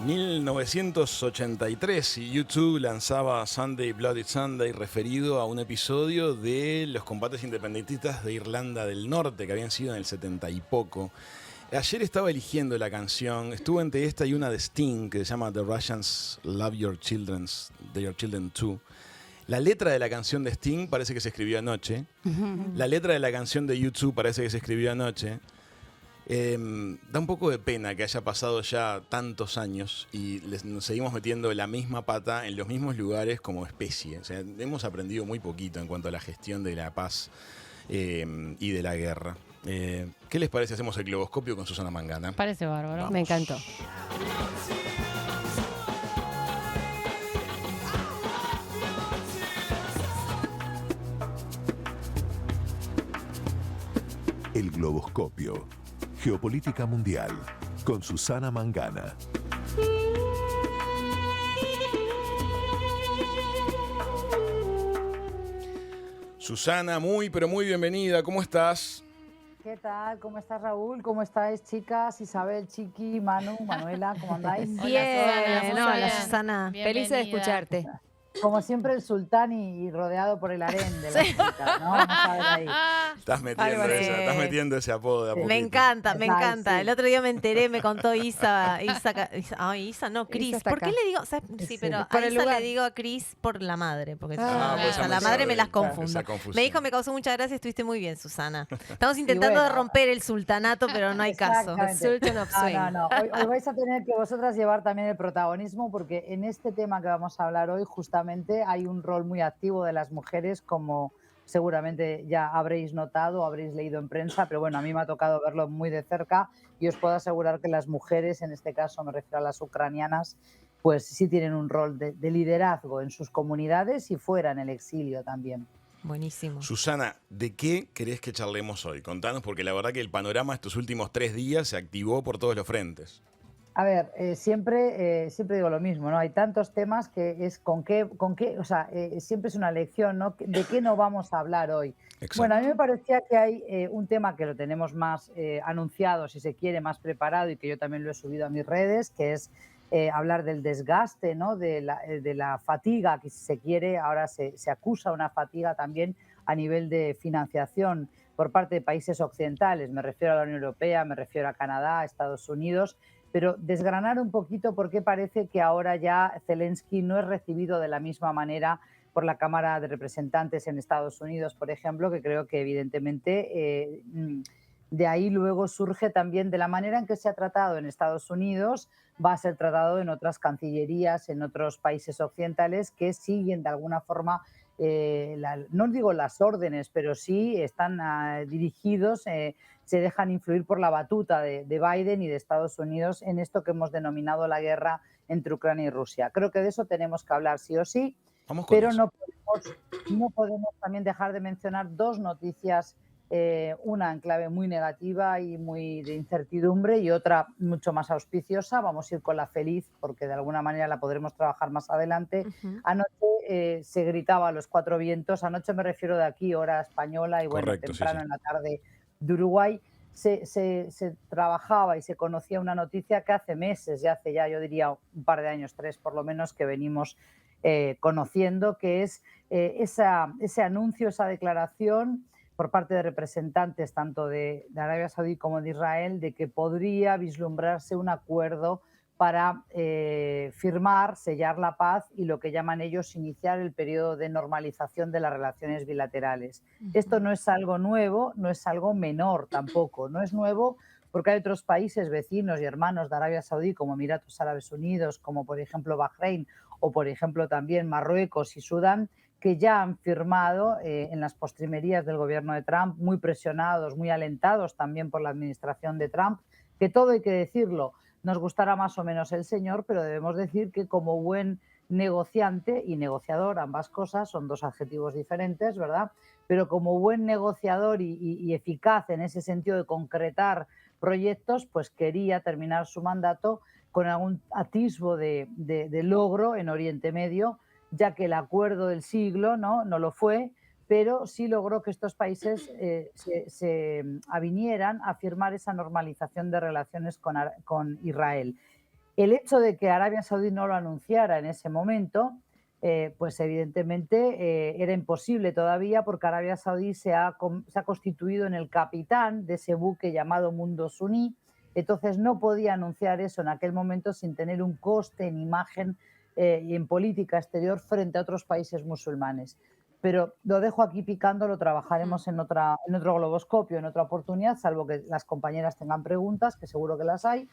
1983 y YouTube lanzaba Sunday Bloody Sunday, referido a un episodio de los combates independentistas de Irlanda del Norte que habían sido en el 70 y poco. Ayer estaba eligiendo la canción, estuve entre esta y una de Sting que se llama The Russians Love Your Children Too. La letra de la canción de Sting parece que se escribió anoche. La letra de la canción de YouTube parece que se escribió anoche. Da un poco de pena que haya pasado ya tantos años y nos seguimos metiendo la misma pata en los mismos lugares como especie. O sea, hemos aprendido muy poquito en cuanto a la gestión de la paz y de la guerra. ¿Qué les parece? Hacemos el globoscopio con Susana Mangana. Parece bárbaro. Vamos. Me encantó. El globoscopio. Geopolítica mundial. Con Susana Mangana. Susana, muy pero muy bienvenida. ¿Cómo estás? ¿Qué tal? ¿Cómo estás, Raúl? ¿Cómo estáis, chicas? Isabel, Chiqui, Manu, Manuela, ¿cómo andáis? Bien, hola bien. Susana. Feliz de Bienvenida. escucharte. Como siempre, el sultán y rodeado por el harén de las chicas, ¿no? Vamos a ver ahí. Estás Algo así. estás metiendo ese apodo de a poquito. Me encanta, me Ay, encanta. sí. El otro día me enteré, me contó Isa, no, Cris. Isa está ¿Por qué acá. le digo? ¿Sabes? Sí, Sí, pero por a el Isa lugar. le digo a Cris por la madre, porque pues a la madre me las confundo. Me dijo, me causó mucha gracia, estuviste muy bien, Susana. Estamos intentando bueno. romper el sultanato, pero no hay caso. Exactamente. Sultan of Swing. No. Hoy vais a tener que vosotras llevar también el protagonismo porque en este tema que vamos a hablar hoy justamente hay un rol muy activo de las mujeres, como seguramente ya habréis notado o habréis leído en prensa, pero bueno, a mí me ha tocado verlo muy de cerca y os puedo asegurar que las mujeres, en este caso me refiero a las ucranianas, pues sí tienen un rol de liderazgo en sus comunidades y fuera en el exilio también. Buenísimo. Susana, ¿de qué querés que charlemos hoy? Contanos, porque la verdad que el panorama estos últimos 3 días se activó por todos los frentes. A ver, siempre digo lo mismo, ¿no? Hay tantos temas que es con qué, o sea, siempre es una lección, ¿no? ¿De qué no vamos a hablar hoy? Exacto. Bueno, a mí me parecía que hay un tema que lo tenemos más anunciado, si se quiere, más preparado y que yo también lo he subido a mis redes, que es hablar del desgaste, ¿no? De la fatiga, que si se quiere, ahora se acusa una fatiga también a nivel de financiación por parte de países occidentales. Me refiero a la Unión Europea, me refiero a Canadá, a Estados Unidos, pero desgranar un poquito por qué parece que ahora ya Zelensky no es recibido de la misma manera por la Cámara de Representantes en Estados Unidos, por ejemplo, que creo que evidentemente de ahí luego surge también de la manera en que se ha tratado en Estados Unidos, va a ser tratado en otras cancillerías, en otros países occidentales que siguen de alguna forma, no digo las órdenes, pero sí están dirigidos, se dejan influir por la batuta de Biden y de Estados Unidos en esto que hemos denominado la guerra entre Ucrania y Rusia. Creo que de eso tenemos que hablar sí o sí, pero no podemos también dejar de mencionar dos noticias, una en clave muy negativa y muy de incertidumbre y otra mucho más auspiciosa. Vamos a ir con la feliz porque de alguna manera la podremos trabajar más adelante. Anoche se gritaba a los cuatro vientos, anoche me refiero de aquí, hora española, y bueno, Correcto, temprano sí. en la tarde de Uruguay, se trabajaba y se conocía una noticia que hace meses, ya hace ya yo diría un par de años, 3 por lo menos, que venimos conociendo, que es ese anuncio, esa declaración por parte de representantes tanto de Arabia Saudí como de Israel de que podría vislumbrarse un acuerdo para firmar, sellar la paz y lo que llaman ellos iniciar el periodo de normalización de las relaciones bilaterales. Esto no es algo nuevo, no es algo menor tampoco, no es nuevo porque hay otros países vecinos y hermanos de Arabia Saudí como Emiratos Árabes Unidos, como por ejemplo Bahrein o por ejemplo también Marruecos y Sudán, que ya han firmado en las postrimerías del gobierno de Trump, muy presionados, muy alentados también por la administración de Trump, que todo hay que decirlo, nos gustará más o menos el señor, pero debemos decir que como buen negociante y negociador, ambas cosas son dos adjetivos diferentes, ¿verdad? Pero como buen negociador y eficaz en ese sentido de concretar proyectos, pues quería terminar su mandato con algún atisbo de logro en Oriente Medio, ya que el acuerdo del siglo no lo fue, pero sí logró que estos países se avinieran a firmar esa normalización de relaciones con Israel. El hecho de que Arabia Saudí no lo anunciara en ese momento, pues evidentemente era imposible todavía, porque Arabia Saudí se ha constituido en el capitán de ese buque llamado Mundo Suní. Entonces no podía anunciar eso en aquel momento sin tener un coste en imagen y en política exterior frente a otros países musulmanes. Pero lo dejo aquí picando, lo trabajaremos en otro globoscopio, en otra oportunidad, salvo que las compañeras tengan preguntas, que seguro que las hay.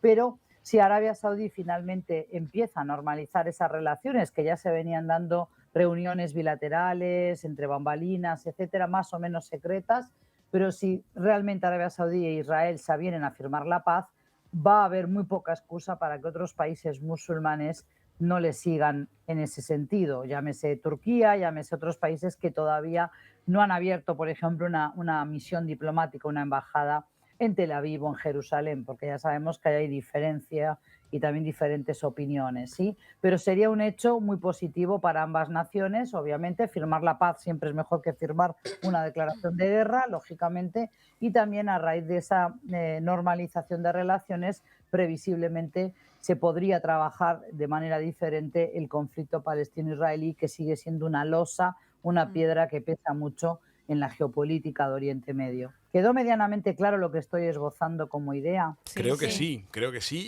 Pero si Arabia Saudí finalmente empieza a normalizar esas relaciones, que ya se venían dando reuniones bilaterales entre bambalinas, etcétera, más o menos secretas, pero si realmente Arabia Saudí e Israel se avienen a firmar la paz, va a haber muy poca excusa para que otros países musulmanes no le sigan en ese sentido. Llámese Turquía, llámese otros países que todavía no han abierto, por ejemplo, una misión diplomática, una embajada en Tel Aviv o en Jerusalén, porque ya sabemos que hay diferencia y también diferentes opiniones, ¿sí? Pero sería un hecho muy positivo para ambas naciones. Obviamente, firmar la paz siempre es mejor que firmar una declaración de guerra, lógicamente, y también a raíz de esa normalización de relaciones, previsiblemente se podría trabajar de manera diferente el conflicto palestino-israelí, que sigue siendo una losa, una piedra que pesa mucho en la geopolítica de Oriente Medio. ¿Quedó medianamente claro lo que estoy esbozando como idea? Creo que sí,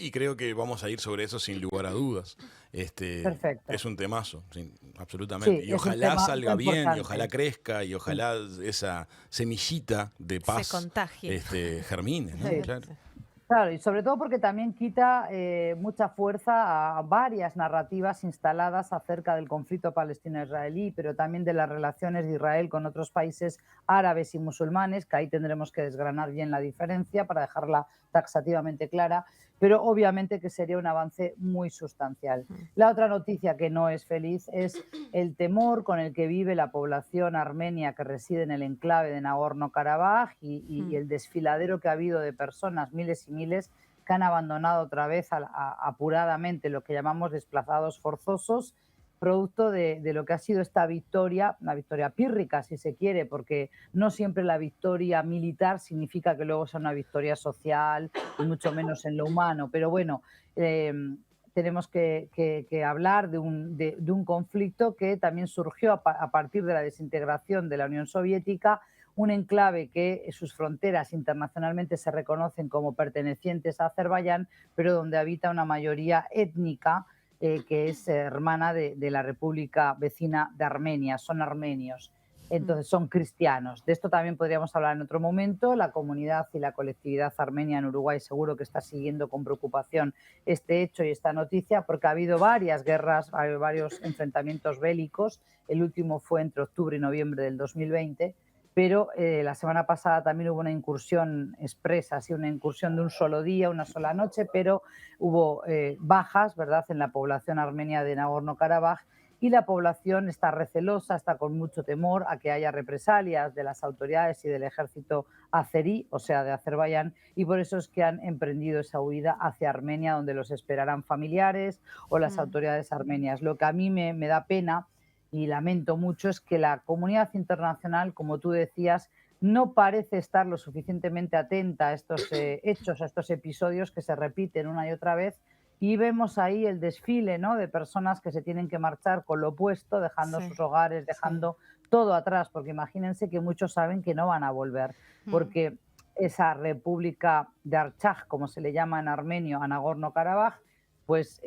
y creo que vamos a ir sobre eso sin lugar a dudas. Perfecto. Es un temazo, sí, absolutamente. Sí, y ojalá salga bien, importante. y ojalá crezca, y ojalá esa semillita de paz se contagie. Germine, ¿no? Sí. Claro. Claro, y sobre todo porque también quita mucha fuerza a varias narrativas instaladas acerca del conflicto palestino-israelí, pero también de las relaciones de Israel con otros países árabes y musulmanes, que ahí tendremos que desgranar bien la diferencia para dejarla taxativamente clara, pero obviamente que sería un avance muy sustancial. La otra noticia que no es feliz es el temor con el que vive la población armenia que reside en el enclave de Nagorno-Karabaj y el desfiladero que ha habido de personas, miles y miles, que han abandonado otra vez apuradamente lo que llamamos desplazados forzosos, producto de lo que ha sido esta victoria, una victoria pírrica si se quiere, porque no siempre la victoria militar significa que luego sea una victoria social y mucho menos en lo humano, pero bueno, tenemos que hablar de un conflicto que también surgió a partir de la desintegración de la Unión Soviética, un enclave que sus fronteras internacionalmente se reconocen como pertenecientes a Azerbaiyán, pero donde habita una mayoría étnica que es hermana de la república vecina de Armenia, son armenios. Entonces son cristianos. De esto también podríamos hablar en otro momento. La comunidad y la colectividad armenia en Uruguay seguro que está siguiendo con preocupación este hecho y esta noticia, porque ha habido varias guerras, varios enfrentamientos bélicos. El último fue entre octubre y noviembre del 2020, pero la semana pasada también hubo una incursión expresa, así una incursión de un solo día, una sola noche, pero hubo bajas, ¿verdad?, en la población armenia de Nagorno-Karabaj, y la población está recelosa, está con mucho temor a que haya represalias de las autoridades y del ejército azerí, o sea, de Azerbaiyán, y por eso es que han emprendido esa huida hacia Armenia, donde los esperarán familiares o las autoridades armenias. Lo que a mí me da pena y lamento mucho es que la comunidad internacional, como tú decías, no parece estar lo suficientemente atenta a estos hechos, a estos episodios que se repiten una y otra vez, y vemos ahí el desfile, ¿no?, de personas que se tienen que marchar con lo opuesto, dejando sus hogares, dejando todo atrás, porque imagínense que muchos saben que no van a volver, porque esa república de Artsaj, como se le llama en armenio a Nagorno-Karabaj, pues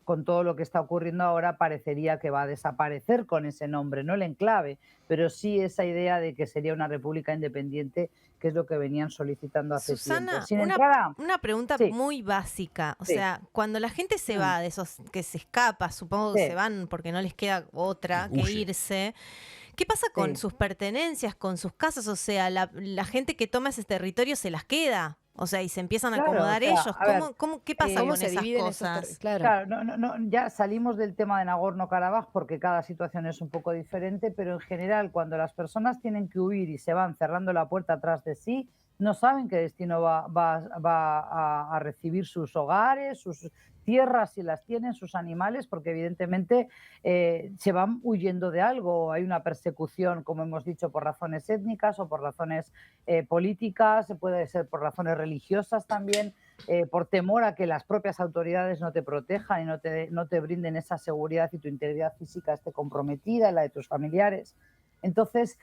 con todo lo que está ocurriendo ahora parecería que va a desaparecer con ese nombre, no el enclave, pero sí esa idea de que sería una república independiente, que es lo que venían solicitando hace Susana, tiempo. una pregunta muy básica. O sea, cuando la gente se va de esos que se escapa, supongo que se van porque no les queda otra que irse. ¿Qué pasa con sus pertenencias, con sus casas? O sea, la gente que toma ese territorio se las queda. O sea, y se empiezan a acomodar ellos. ¿Qué pasa con esas cosas? Claro, ya salimos del tema de Nagorno-Karabaj porque cada situación es un poco diferente, pero en general cuando las personas tienen que huir y se van cerrando la puerta atrás de sí, no saben qué destino va a recibir sus hogares, sus tierras si las tienen, sus animales, porque evidentemente se van huyendo de algo. Hay una persecución, como hemos dicho, por razones étnicas o por razones políticas, puede ser por razones religiosas también. por temor a que las propias autoridades no te protejan y no te brinden esa seguridad y tu integridad física esté comprometida y la de tus familiares. Entonces,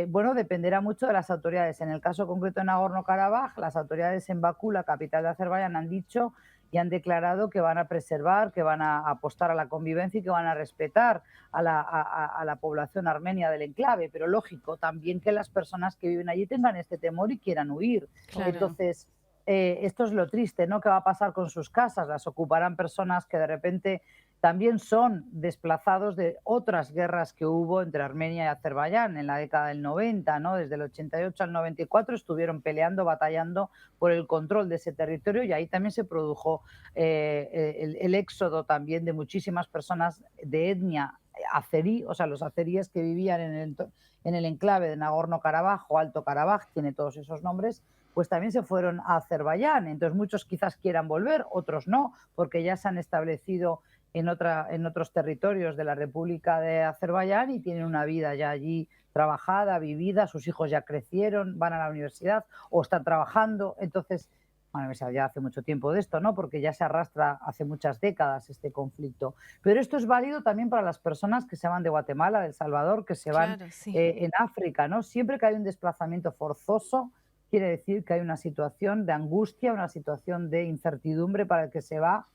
bueno, dependerá mucho de las autoridades. En el caso concreto de Nagorno-Karabaj, las autoridades en Bakú, la capital de Azerbaiyán, han dicho y han declarado que van a preservar, que van a apostar a la convivencia y que van a respetar a la población armenia del enclave. Pero lógico, también que las personas que viven allí tengan este temor y quieran huir. Claro. Entonces, esto es lo triste, ¿no? ¿Qué va a pasar con sus casas? Las ocuparán personas que de repente también son desplazados de otras guerras que hubo entre Armenia y Azerbaiyán en la década del 90, ¿no? Desde el 88 al 94 estuvieron peleando, batallando por el control de ese territorio y ahí también se produjo el éxodo también de muchísimas personas de etnia azerí, o sea, los azeríes que vivían en el enclave de Nagorno-Karabaj o Alto Karabaj, tiene todos esos nombres, pues también se fueron a Azerbaiyán. Entonces muchos quizás quieran volver, otros no, porque ya se han establecido en otros territorios de la República de Azerbaiyán y tienen una vida ya allí trabajada, vivida, sus hijos ya crecieron, van a la universidad o están trabajando. Entonces, bueno, ya hace mucho tiempo de esto, ¿no? Porque ya se arrastra hace muchas décadas este conflicto. Pero esto es válido también para las personas que se van de Guatemala, de El Salvador, que se van en África, ¿no? Siempre que hay un desplazamiento forzoso, quiere decir que hay una situación de angustia, una situación de incertidumbre para el que se va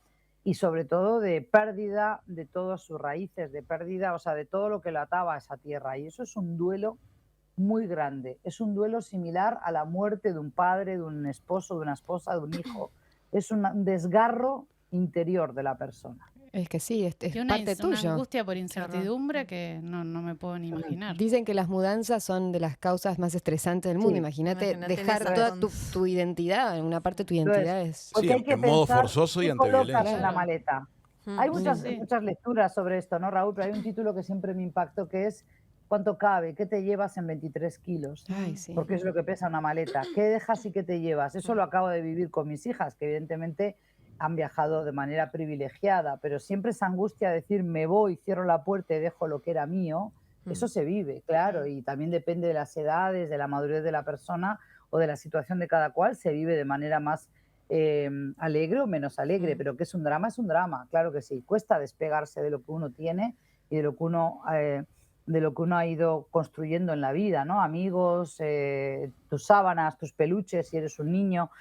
y sobre todo de pérdida de todas sus raíces, de pérdida, o sea, de todo lo que lo ataba a esa tierra. Y eso es un duelo muy grande. Es un duelo similar a la muerte de un padre, de un esposo, de una esposa, de un hijo. Es un desgarro interior de la persona. Es que sí, es parte tuya. Una angustia por incertidumbre que no me puedo ni imaginar. Dicen que las mudanzas son de las causas más estresantes del mundo. Imagínate dejar toda tu identidad, una parte de tu identidad es... Sí, en modo forzoso y ante violencia. En la maleta. Hay muchas lecturas sobre esto, ¿no, Raúl? Pero hay un título que siempre me impactó, que es ¿cuánto cabe? ¿Qué te llevas en 23 kilos? Ay, sí. Porque es lo que pesa una maleta. ¿Qué dejas y qué te llevas? Eso lo acabo de vivir con mis hijas, que evidentemente han viajado de manera privilegiada, pero siempre esa angustia de decir me voy, cierro la puerta y dejo lo que era mío, eso se vive, claro, y también depende de las edades, de la madurez de la persona o de la situación de cada cual, se vive de manera más alegre o menos alegre, pero que es un drama, claro que sí, cuesta despegarse de lo que uno tiene y de lo que uno ha ido construyendo en la vida, ¿no? Amigos, tus sábanas, tus peluches, si eres un niño.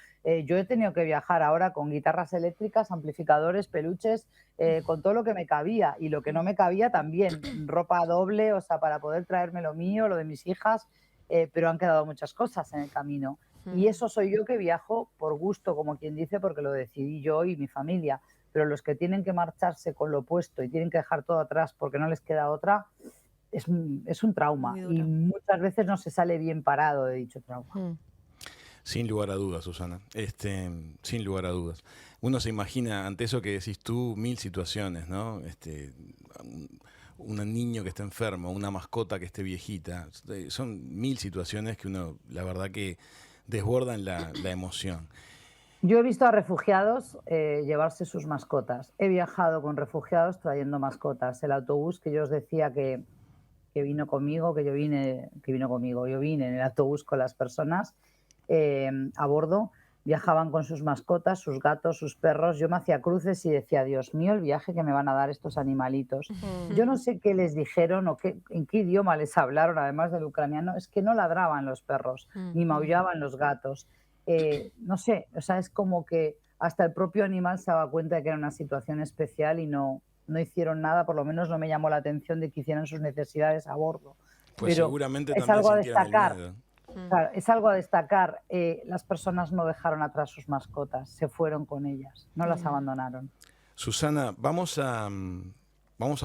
Yo he tenido que viajar ahora con guitarras eléctricas, amplificadores, peluches, con todo lo que me cabía y lo que no me cabía también, ropa doble, o sea, para poder traerme lo mío, lo de mis hijas, pero han quedado muchas cosas en el camino. Y eso soy yo que viajo por gusto, como quien dice, porque lo decidí yo y mi familia. Pero los que tienen que marcharse con lo opuesto y tienen que dejar todo atrás porque no les queda otra, es un trauma y muchas veces no se sale bien parado de dicho trauma. Sin lugar a dudas, Susana. Sin lugar a dudas. Uno se imagina ante eso que decís tú 1000 situaciones, ¿no? Un niño que está enfermo, una mascota que esté viejita. Son 1000 situaciones que uno, la verdad que desbordan la emoción. Yo he visto a refugiados llevarse sus mascotas. He viajado con refugiados trayendo mascotas. El autobús que yo os decía que vino conmigo, yo vine en el autobús con las personas a bordo, viajaban con sus mascotas, sus gatos, sus perros. Yo me hacía cruces y decía, Dios mío, el viaje que me van a dar estos animalitos. Yo no sé qué les dijeron o en qué idioma les hablaron, además del ucraniano, es que no ladraban los perros, ni maullaban los gatos. No sé, o sea, es como que hasta el propio animal se daba cuenta de que era una situación especial y no hicieron nada, por lo menos no me llamó la atención de que hicieran sus necesidades a bordo. Pues pero seguramente es también algo a sintieron destacar. el miedo. Claro, es algo a destacar. Las personas no dejaron atrás sus mascotas, se fueron con ellas, no las abandonaron. Susana, vamos a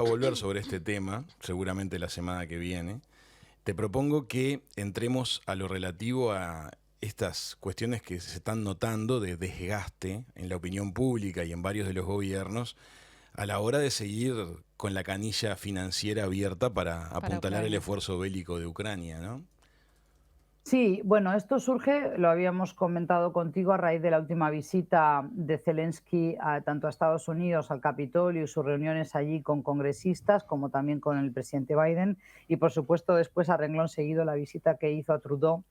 volver sobre este tema, seguramente la semana que viene. Te propongo que entremos a lo relativo a estas cuestiones que se están notando de desgaste en la opinión pública y en varios de los gobiernos a la hora de seguir con la canilla financiera abierta para apuntalar el esfuerzo bélico de Ucrania, ¿no? Sí, bueno, esto surge, lo habíamos comentado contigo a raíz de la última visita de Zelensky tanto a Estados Unidos, al Capitolio y sus reuniones allí con congresistas, como también con el presidente Biden, y por supuesto después a renglón seguido la visita que hizo a Trudeau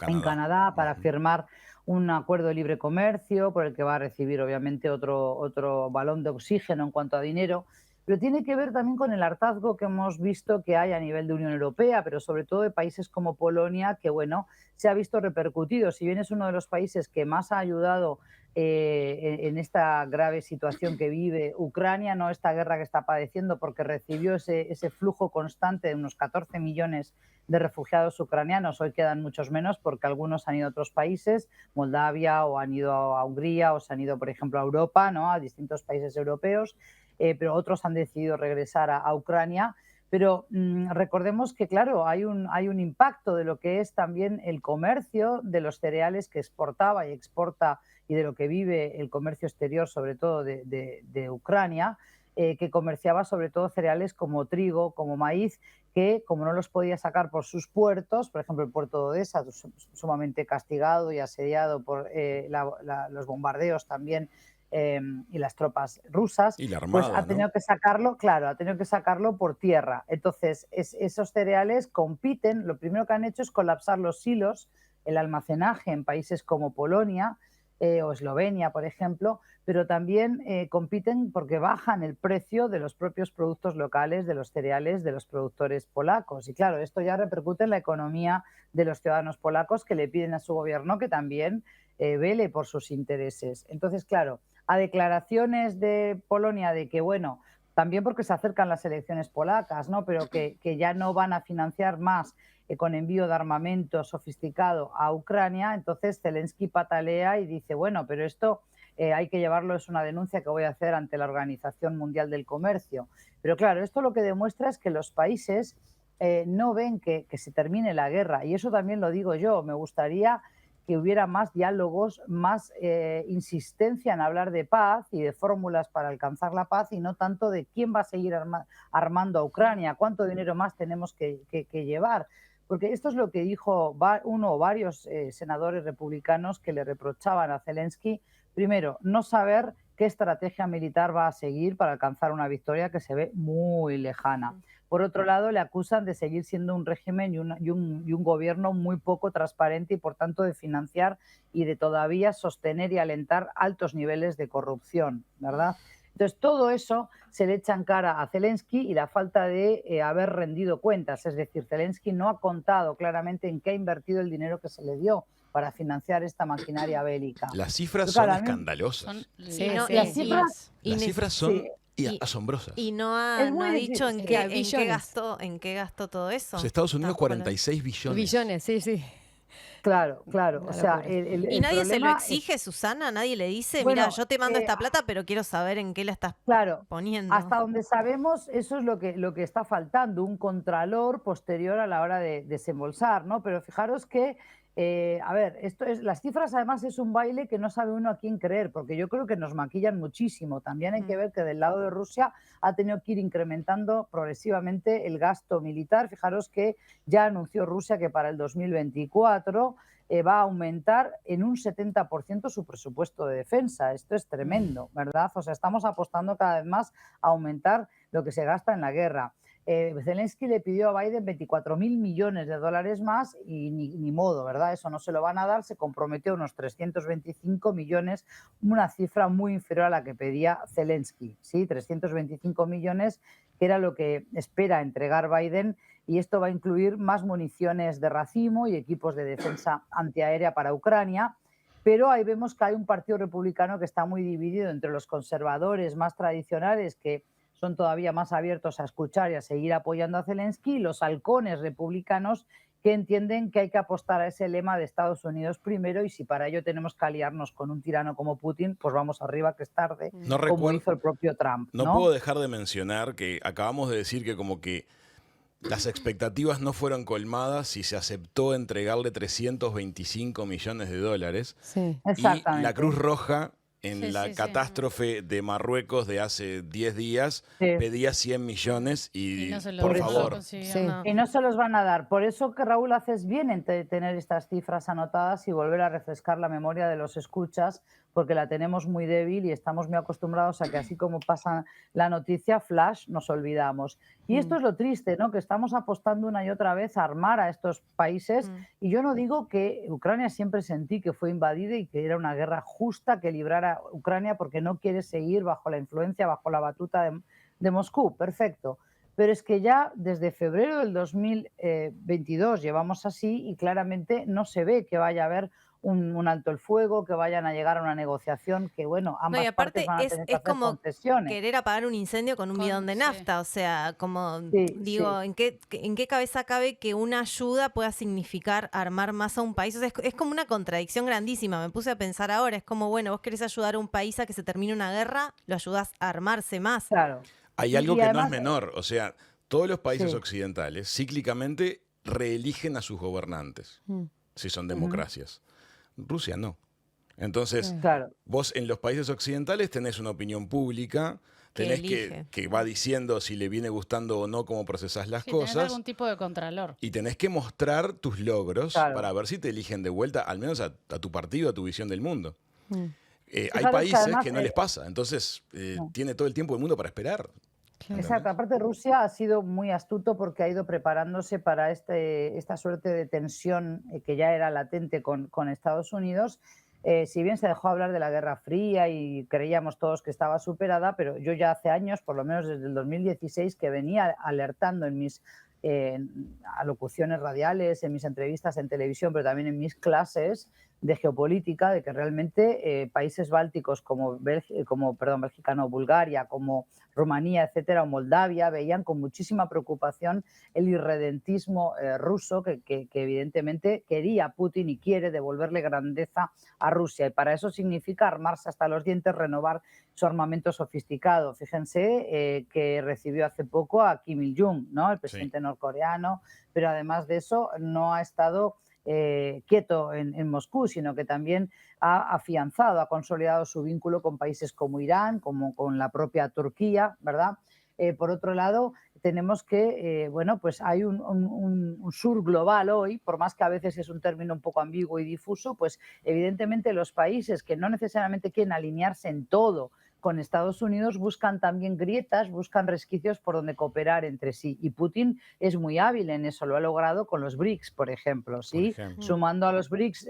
en Canadá para firmar un acuerdo de libre comercio por el que va a recibir obviamente otro balón de oxígeno en cuanto a dinero, pero tiene que ver también con el hartazgo que hemos visto que hay a nivel de Unión Europea, pero sobre todo de países como Polonia, que bueno, se ha visto repercutido. Si bien es uno de los países que más ha ayudado en esta grave situación que vive Ucrania, no esta guerra que está padeciendo, porque recibió ese flujo constante de unos 14 millones de refugiados ucranianos. Hoy quedan muchos menos porque algunos han ido a otros países, Moldavia, o han ido a Hungría, o se han ido, por ejemplo, a Europa, ¿no? A distintos países europeos, pero otros han decidido regresar a Ucrania. Pero recordemos que, claro, hay un impacto de lo que es también el comercio de los cereales que exportaba y exporta, y de lo que vive el comercio exterior, sobre todo de Ucrania, que comerciaba sobre todo cereales como trigo, como maíz, que como no los podía sacar por sus puertos, por ejemplo el puerto de Odesa, sumamente castigado y asediado por los bombardeos también, y las tropas rusas, y la Armada, pues ha tenido que sacarlo, claro, ha tenido que sacarlo por tierra. Entonces, esos cereales compiten, lo primero que han hecho es colapsar los silos, el almacenaje en países como Polonia o Eslovenia, por ejemplo, pero también compiten porque bajan el precio de los propios productos locales, de los cereales, de los productores polacos. Y claro, esto ya repercute en la economía de los ciudadanos polacos, que le piden a su gobierno que también vele por sus intereses. Entonces, claro, a declaraciones de Polonia de que, bueno, también porque se acercan las elecciones polacas, ¿no? Pero que ya no van a financiar más con envío de armamento sofisticado a Ucrania, entonces Zelensky patalea y dice, bueno, pero esto hay que llevarlo, es una denuncia que voy a hacer ante la Organización Mundial del Comercio. Pero claro, esto lo que demuestra es que los países no ven que se termine la guerra, y eso también lo digo yo. Me gustaría que hubiera más diálogos, más insistencia en hablar de paz y de fórmulas para alcanzar la paz, y no tanto de quién va a seguir armando a Ucrania, cuánto dinero más tenemos que llevar. Porque esto es lo que dijo uno o varios senadores republicanos que le reprochaban a Zelensky. Primero, no saber qué estrategia militar va a seguir para alcanzar una victoria que se ve muy lejana. Por otro lado, le acusan de seguir siendo un régimen y un gobierno muy poco transparente, y por tanto de financiar y de todavía sostener y alentar altos niveles de corrupción, ¿verdad? Entonces, todo eso se le echa en cara a Zelensky, y la falta de haber rendido cuentas. Es decir, Zelensky no ha contado claramente en qué ha invertido el dinero que se le dio para financiar esta maquinaria bélica. Las cifras son escandalosas. Las cifras son asombrosas. Y no ha dicho en qué gastó todo eso. Los Estados Unidos, 46 billones. Billones, sí. Claro. O sea, ¿Y nadie se lo exige, Susana? ¿Nadie le dice, bueno, mira, yo te mando esta plata, pero quiero saber en qué la estás poniendo? Hasta donde sabemos, eso es lo que está faltando, un contralor posterior a la hora de desembolsar, ¿no? Pero fijaros que, las cifras además es un baile que no sabe uno a quién creer, porque yo creo que nos maquillan muchísimo. También hay que ver que del lado de Rusia ha tenido que ir incrementando progresivamente el gasto militar. Fijaros que ya anunció Rusia que para el 2024 va a aumentar en un 70% su presupuesto de defensa. Esto es tremendo, ¿verdad? O sea, estamos apostando cada vez más a aumentar lo que se gasta en la guerra. Zelensky le pidió a Biden 24.000 millones de dólares más, y ni modo, ¿verdad? Eso no se lo van a dar. Se comprometió a unos 325 millones, una cifra muy inferior a la que pedía Zelensky, ¿sí? 325 millones, que era lo que espera entregar Biden, y esto va a incluir más municiones de racimo y equipos de defensa antiaérea para Ucrania. Pero ahí vemos que hay un partido republicano que está muy dividido entre los conservadores más tradicionales, que son todavía más abiertos a escuchar y a seguir apoyando a Zelensky, y los halcones republicanos, que entienden que hay que apostar a ese lema de Estados Unidos primero, y si para ello tenemos que aliarnos con un tirano como Putin, pues vamos arriba, que es tarde, como hizo el propio Trump. No puedo dejar de mencionar que acabamos de decir que como que las expectativas no fueron colmadas y se aceptó entregarle 325 millones de dólares. Sí. Y la Cruz Roja en la catástrofe de Marruecos de hace 10 días, pedía 100 millones y no por favor. Y no se los van a dar. Por eso que Raúl haces bien en tener estas cifras anotadas y volver a refrescar la memoria de los escuchas, porque la tenemos muy débil y estamos muy acostumbrados a que así como pasa la noticia, flash, nos olvidamos. Y esto es lo triste, ¿no? Que estamos apostando una y otra vez a armar a estos países. Y yo no digo que Ucrania, siempre sentí que fue invadida y que era una guerra justa que librara Ucrania porque no quiere seguir bajo la influencia, bajo la batuta de Moscú. Perfecto. Pero es que ya desde febrero del 2022 llevamos así y claramente no se ve que vaya a haber un alto el fuego, que vayan a llegar a una negociación, que bueno, ambas partes van a tener que hacer concesiones. Querer apagar un incendio con un bidón de nafta, o sea, como digo, ¿en qué cabeza cabe que una ayuda pueda significar armar más a un país? O sea, es como una contradicción grandísima, me puse a pensar ahora, es como, bueno, vos querés ayudar a un país a que se termine una guerra, lo ayudás a armarse más. Claro. Hay algo que además, no es menor, o sea, todos los países occidentales cíclicamente reeligen a sus gobernantes, si son democracias. Rusia no. Entonces, vos en los países occidentales tenés una opinión pública, tenés que va diciendo si le viene gustando o no cómo procesás las cosas. Tenés algún tipo de contralor. Y tenés que mostrar tus logros para ver si te eligen de vuelta, al menos a tu partido, a tu visión del mundo. Hay países que, además, que no les pasa, entonces tiene todo el tiempo del mundo para esperar. Exacto, aparte Rusia ha sido muy astuto porque ha ido preparándose para esta suerte de tensión que ya era latente con Estados Unidos. Si bien se dejó hablar de la Guerra Fría y creíamos todos que estaba superada, pero yo ya hace años, por lo menos desde el 2016, que venía alertando en mis alocuciones radiales, en mis entrevistas en televisión, pero también en mis clases de geopolítica, de que realmente países bálticos como Bélgica, no, Bulgaria, como Rumanía, etcétera, o Moldavia, veían con muchísima preocupación el irredentismo ruso que evidentemente quería Putin y quiere devolverle grandeza a Rusia. Y para eso significa armarse hasta los dientes, renovar su armamento sofisticado. Fíjense que recibió hace poco a Kim Il-jung, ¿no? El presidente norcoreano, pero además de eso no ha estado quieto en Moscú, sino que también ha afianzado, ha consolidado su vínculo con países como Irán, como con la propia Turquía, ¿verdad? Por otro lado, tenemos que, bueno, pues hay un sur global hoy, por más que a veces es un término un poco ambiguo y difuso, pues evidentemente los países que no necesariamente quieren alinearse en todo con Estados Unidos buscan también grietas, buscan resquicios por donde cooperar entre sí. Y Putin es muy hábil en eso, lo ha logrado con los BRICS, por ejemplo, ¿sí? Sumando a los BRICS,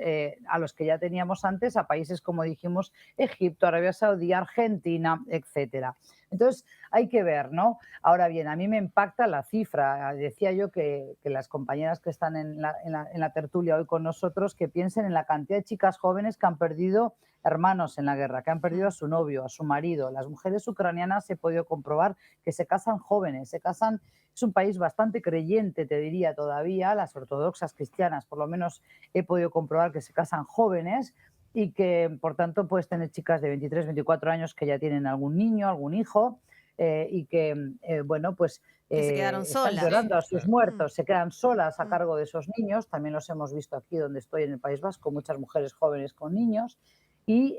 a los que ya teníamos antes, a países como dijimos, Egipto, Arabia Saudí, Argentina, etcétera. Entonces, hay que ver, ¿no? Ahora bien, a mí me impacta la cifra. Decía yo que las compañeras que están en la tertulia hoy con nosotros, que piensen en la cantidad de chicas jóvenes que han perdido hermanos en la guerra, que han perdido a su novio, a su marido. Las mujeres ucranianas he podido comprobar que se casan jóvenes, se casan. Es un país bastante creyente, te diría todavía, las ortodoxas cristianas, por lo menos he podido comprobar que se casan jóvenes y que, por tanto, puedes tener chicas de 23, 24 años que ya tienen algún niño, algún hijo y que, bueno, pues que se quedaron solas. Están llorando a sus muertos, se quedan solas a cargo de esos niños. También los hemos visto aquí donde estoy, en el País Vasco, muchas mujeres jóvenes con niños. Y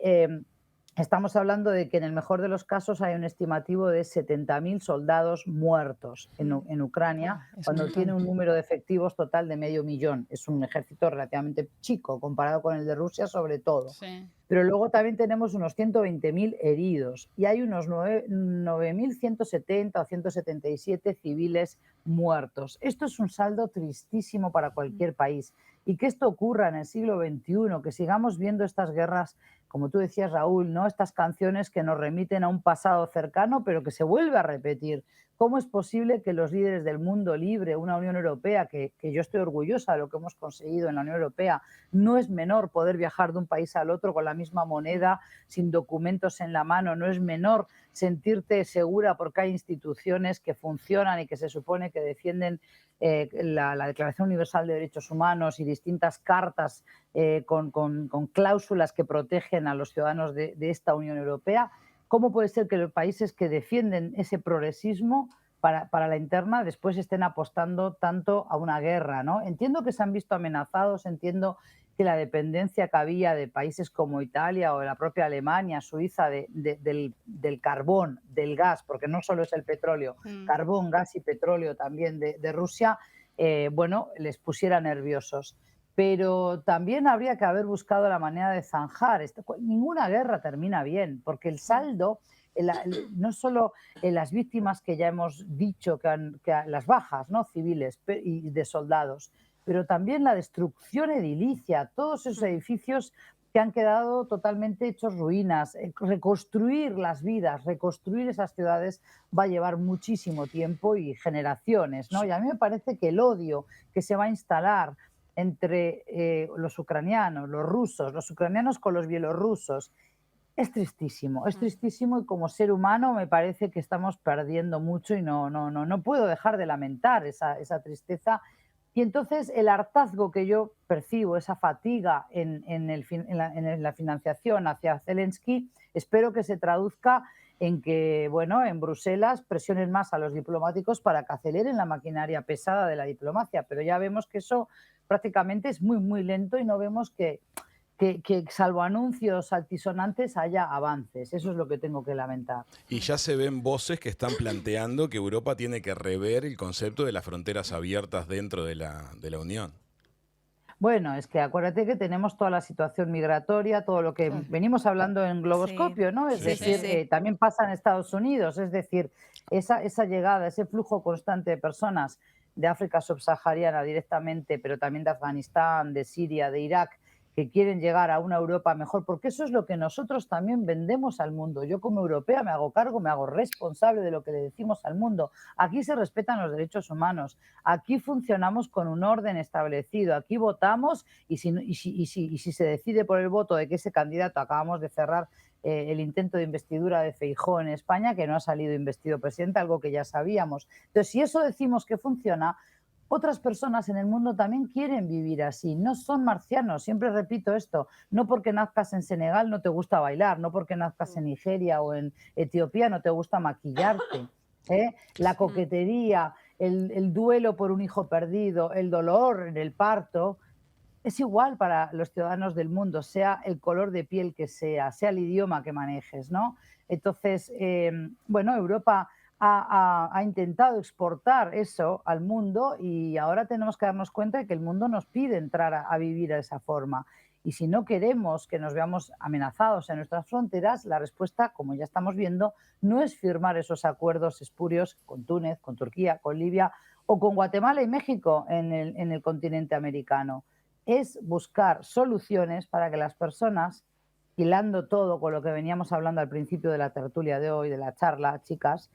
estamos hablando de que en el mejor de los casos hay un estimativo de 70.000 soldados muertos en Ucrania, cuando tiene un número de efectivos total de 500.000. Es un ejército relativamente chico comparado con el de Rusia, sobre todo. Sí. Pero luego también tenemos unos 120.000 heridos y hay unos 9.170 o 177 civiles muertos. Esto es un saldo tristísimo para cualquier país. Y que esto ocurra en el siglo XXI, que sigamos viendo estas guerras, como tú decías, Raúl, ¿no? Estas canciones que nos remiten a un pasado cercano, pero que se vuelve a repetir. ¿Cómo es posible que los líderes del mundo libre, una Unión Europea, que yo estoy orgullosa de lo que hemos conseguido en la Unión Europea, no es menor poder viajar de un país al otro con la misma moneda, sin documentos en la mano, no es menor sentirte segura porque hay instituciones que funcionan y que se supone que defienden la Declaración Universal de Derechos Humanos y distintas cartas con cláusulas que protegen a los ciudadanos de esta Unión Europea? ¿Cómo puede ser que los países que defienden ese progresismo para la interna después estén apostando tanto a una guerra, ¿no? Entiendo que se han visto amenazados, entiendo que la dependencia que había de países como Italia o la propia Alemania, Suiza, del carbón, del gas, porque no solo es el petróleo, carbón, gas y petróleo también de Rusia, bueno, les pusiera nerviosos. Pero también habría que haber buscado la manera de zanjar. Ninguna guerra termina bien, porque el saldo, no solo las víctimas que ya hemos dicho, las bajas, ¿no?, civiles y de soldados, pero también la destrucción edilicia, todos esos edificios que han quedado totalmente hechos ruinas. Reconstruir las vidas, reconstruir esas ciudades va a llevar muchísimo tiempo y generaciones, ¿no? Y a mí me parece que el odio que se va a instalar entre los ucranianos, los rusos, los ucranianos con los bielorrusos, es tristísimo y como ser humano me parece que estamos perdiendo mucho y no puedo dejar de lamentar esa tristeza. Y entonces el hartazgo que yo percibo, esa fatiga en la financiación hacia Zelensky, espero que se traduzca en que, bueno, en Bruselas presionen más a los diplomáticos para que aceleren la maquinaria pesada de la diplomacia, pero ya vemos que eso prácticamente es muy, muy lento y no vemos que salvo anuncios altisonantes haya avances. Eso es lo que tengo que lamentar. Y ya se ven voces que están planteando que Europa tiene que rever el concepto de las fronteras abiertas dentro de la Unión. Bueno, es que acuérdate que tenemos toda la situación migratoria, todo lo que venimos hablando en Globoscopio, ¿no? Es decir, también pasa en Estados Unidos, es decir, esa llegada, ese flujo constante de personas de África subsahariana directamente, pero también de Afganistán, de Siria, de Irak, que quieren llegar a una Europa mejor, porque eso es lo que nosotros también vendemos al mundo. Yo como europea me hago cargo, me hago responsable de lo que le decimos al mundo. Aquí se respetan los derechos humanos, aquí funcionamos con un orden establecido, aquí votamos y si se decide por el voto de que ese candidato, acabamos de cerrar el intento de investidura de Feijóo en España, que no ha salido investido presidente, algo que ya sabíamos. Entonces, si eso decimos que funciona, otras personas en el mundo también quieren vivir así, no son marcianos, siempre repito esto, no porque nazcas en Senegal no te gusta bailar, no porque nazcas en Nigeria o en Etiopía no te gusta maquillarte, ¿eh? La coquetería, el duelo por un hijo perdido, el dolor en el parto, es igual para los ciudadanos del mundo, sea el color de piel que sea el idioma que manejes, ¿no? Entonces, bueno, Europa ha intentado exportar eso al mundo y ahora tenemos que darnos cuenta de que el mundo nos pide entrar a vivir de esa forma. Y si no queremos que nos veamos amenazados en nuestras fronteras, la respuesta, como ya estamos viendo, no es firmar esos acuerdos espurios con Túnez, con Turquía, con Libia o con Guatemala y México en el continente americano. Es buscar soluciones para que las personas, hilando todo con lo que veníamos hablando al principio de la tertulia de hoy, de la charla, chicas,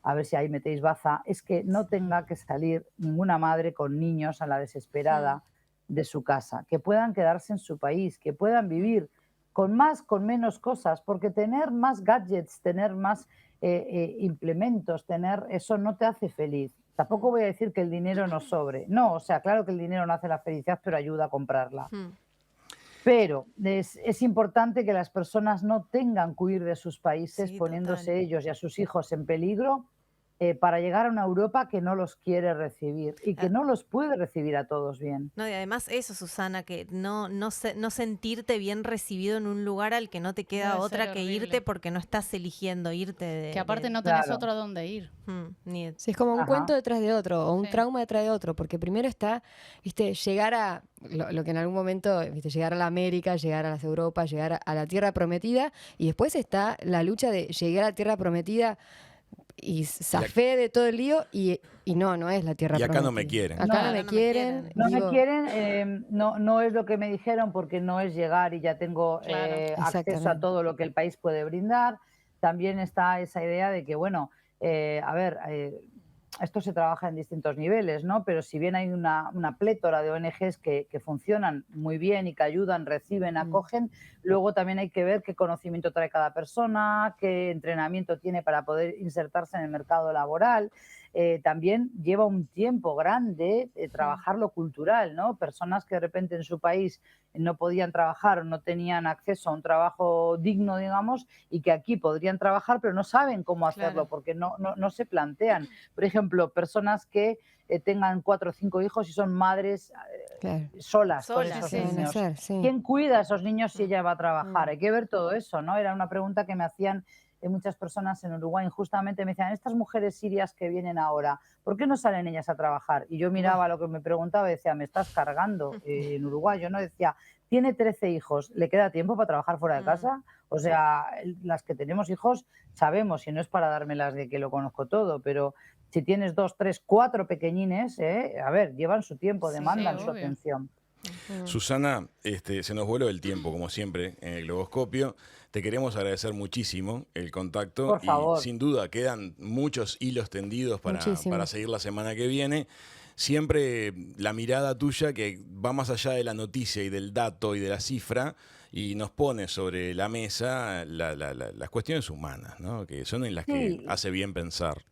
a ver si ahí metéis baza, es que no tenga que salir ninguna madre con niños a la desesperada de su casa, que puedan quedarse en su país, que puedan vivir con menos cosas, porque tener más gadgets, tener más implementos, eso no te hace feliz. Tampoco voy a decir que el dinero no sobre. No, o sea, claro que el dinero no hace la felicidad, pero ayuda a comprarla. Pero es importante que las personas no tengan que huir de sus países poniéndose ellos y a sus hijos en peligro para llegar a una Europa que no los quiere recibir y que no los puede recibir a todos bien. No, y además eso, Susana, que no sentirte bien recibido en un lugar al que no te queda otra que irte porque no estás eligiendo irte. Que aparte no tenés otro a dónde ir. Sí, es como un cuento detrás de otro o un trauma detrás de otro, porque primero está, viste, llegar a lo que en algún momento, viste, llegar a la América, llegar a las Europas, llegar a la Tierra Prometida, y después está la lucha de llegar a la Tierra Prometida y zafé de todo el lío y no es la tierra prometida. Y acá no me quieren. Acá no me quieren. No me quieren, no es lo que me dijeron porque no es llegar y ya tengo acceso a todo lo que el país puede brindar. También está esa idea de que, bueno, esto se trabaja en distintos niveles, ¿no? Pero si bien hay una plétora de ONGs que funcionan muy bien y que ayudan, reciben, acogen, luego también hay que ver qué conocimiento trae cada persona, qué entrenamiento tiene para poder insertarse en el mercado laboral. También lleva un tiempo grande trabajar lo cultural, ¿no? Personas que de repente en su país no podían trabajar o no tenían acceso a un trabajo digno, digamos, y que aquí podrían trabajar, pero no saben cómo hacerlo porque no se plantean. Por ejemplo, personas que tengan 4 o 5 hijos y son madres solas con esos niños. ¿Quién cuida a esos niños si ella va a trabajar? Hay que ver todo eso, ¿no? Era una pregunta que me hacían muchas personas en Uruguay. Injustamente me decían, estas mujeres sirias que vienen ahora, ¿por qué no salen ellas a trabajar? Y yo miraba lo que me preguntaba y decía, me estás cargando. En Uruguay yo no decía, tiene 13 hijos, ¿le queda tiempo para trabajar fuera de casa? O sea, las que tenemos hijos sabemos, y no es para dármelas de que lo conozco todo, pero si tienes 2, 3, 4 pequeñines, a ver, llevan su tiempo, demandan su atención. Susana, se nos voló el tiempo, como siempre, en el Globoscopio. Te queremos agradecer muchísimo el contacto. Por favor. Y sin duda quedan muchos hilos tendidos para seguir la semana que viene. Siempre la mirada tuya que va más allá de la noticia y del dato y de la cifra y nos pone sobre la mesa las cuestiones humanas, ¿no? Que son en las que hace bien pensar.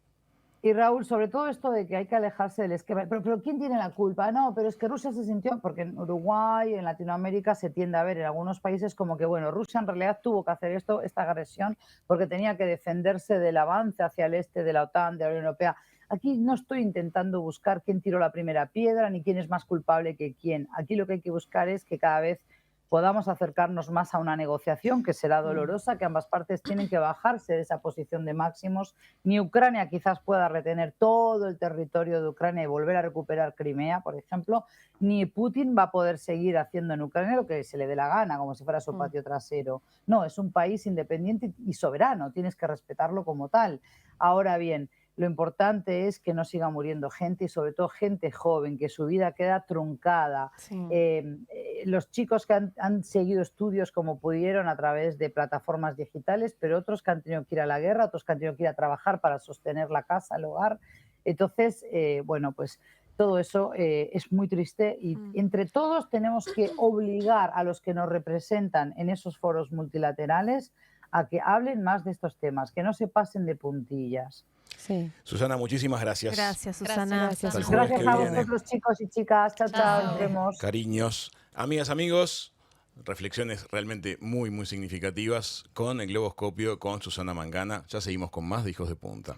Y Raúl, sobre todo esto de que hay que alejarse del esquema. Pero ¿quién tiene la culpa? No, pero es que Rusia se sintió, porque en Uruguay, en Latinoamérica se tiende a ver en algunos países como que, bueno, Rusia en realidad tuvo que hacer esta agresión porque tenía que defenderse del avance hacia el este de la OTAN, de la Unión Europea. Aquí no estoy intentando buscar quién tiró la primera piedra ni quién es más culpable que quién. Aquí lo que hay que buscar es que cada vez podamos acercarnos más a una negociación que será dolorosa, que ambas partes tienen que bajarse de esa posición de máximos. Ni Ucrania quizás pueda retener todo el territorio de Ucrania y volver a recuperar Crimea, por ejemplo, ni Putin va a poder seguir haciendo en Ucrania lo que se le dé la gana, como si fuera su patio trasero. No, es un país independiente y soberano, tienes que respetarlo como tal. Ahora bien, lo importante es que no siga muriendo gente y sobre todo gente joven, que su vida queda truncada. Los chicos que han seguido estudios como pudieron a través de plataformas digitales, pero otros que han tenido que ir a la guerra, otros que han tenido que ir a trabajar para sostener la casa, el hogar. Entonces, bueno, pues todo eso es muy triste y entre todos tenemos que obligar a los que nos representan en esos foros multilaterales a que hablen más de estos temas, que no se pasen de puntillas. Sí. Susana, muchísimas gracias. Gracias, Susana. Gracias a vosotros, chicos y chicas. Chao, chao. Nos vemos. Cariños. Amigas, amigos, reflexiones realmente muy, muy significativas con el Globoscopio, con Susana Mangana. Ya seguimos con más de Hijos de Punta.